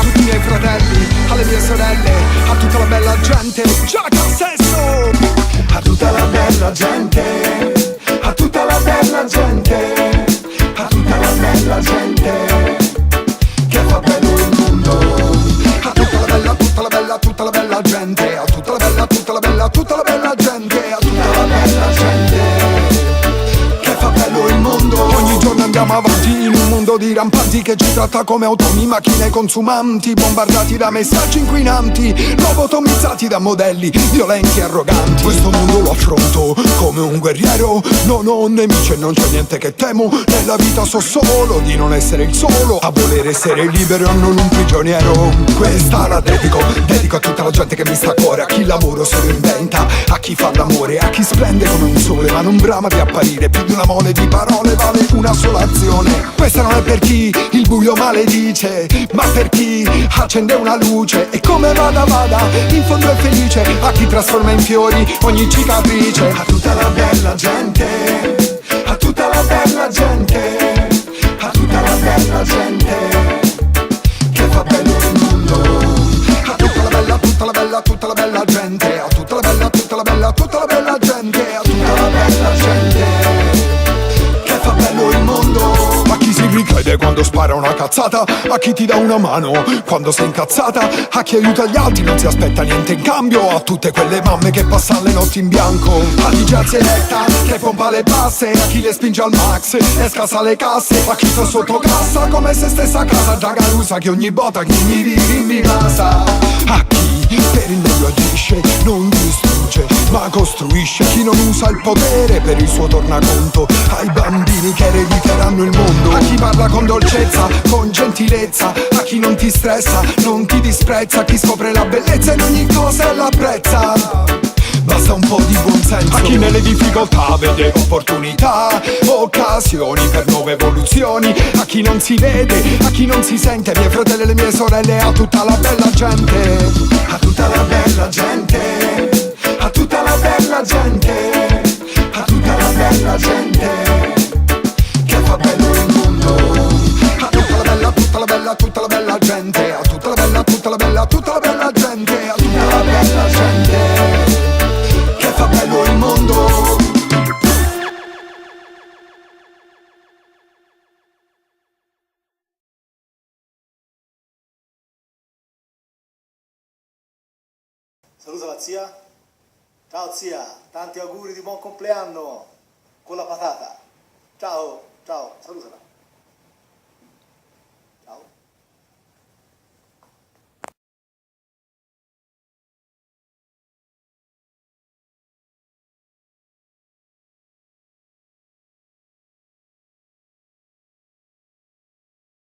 Tutti i miei fratelli, alle mie sorelle, a tutta la bella gente, Giaca Sesso! A tutta la bella gente, a tutta la bella gente, a tutta la bella gente che fa bello il mondo. A tutta la bella, tutta la bella, tutta la bella gente, a tutta la bella, tutta la bella, tutta la bella gente, a tutta la bella gente che fa bello il mondo. Ogni giorno andiamo avanti in un mondo di rampanti che ci tratta come automi, macchine consumanti, bombardati da messaggi inquinanti, lobotomizzati da modelli violenti e arroganti. Questo mondo lo affronto come un guerriero, non ho nemici e non c'è niente che temo. Nella vita so solo di non essere il solo a voler essere libero e non un prigioniero. Questa la dedico a tutta la gente che mi sta a cuore, a chi lavoro se lo inventa, a chi fa l'amore, a chi splende come un sole ma non brama di apparire. Più di una mole di parole vale una sola azione. Questa non è per chi il buio maledice, ma per chi accende una luce e come vada vada, in fondo è felice. A chi trasforma in fiori ogni cicatrice. A tutta la bella gente, a tutta la bella gente, a tutta la bella gente che fa bello il mondo. A tutta la bella, tutta la bella, tutta la bella gente, a tutta la bella, tutta la bella, tutta la bella gente, a tutta la bella gente che fa bello il mondo. A chi si ricrede quando spara una cazzata, a chi ti dà una mano quando sei incazzata, a chi aiuta gli altri non si aspetta niente in cambio, a tutte quelle mamme che passano le notti in bianco, a chi già si eletta che pompa le basse, a chi le spinge al max e scassa le casse, a chi sta sotto cassa come se stessa a casa, Giagarusa che ogni botta chi mi rimasa, a chi per il meglio agisce, non distrugge ma costruisce, chi non usa il potere per il suo tornaconto, ai bambini che erediteranno il mondo, a chi parla con dolcezza, con gentilezza, a chi non ti stressa, non ti disprezza, a chi scopre la bellezza in ogni cosa e l'apprezza. Basta un po' di buonsenso. A chi nelle difficoltà vede opportunità, occasioni per nuove evoluzioni, a chi non si vede, a chi non si sente, miei fratelli e le mie sorelle, a tutta la bella gente, a tutta la bella gente, a tutta la bella gente, a tutta la bella gente che fa bello il mondo. A tutta la bella, tutta la bella, tutta la bella gente, a tutta la bella, tutta la bella, tutta la bella gente, a tutta la bella gente che fa bello il mondo. Saluta la zia. Ciao zia, tanti auguri di buon compleanno con la patata. Ciao, ciao, salutala.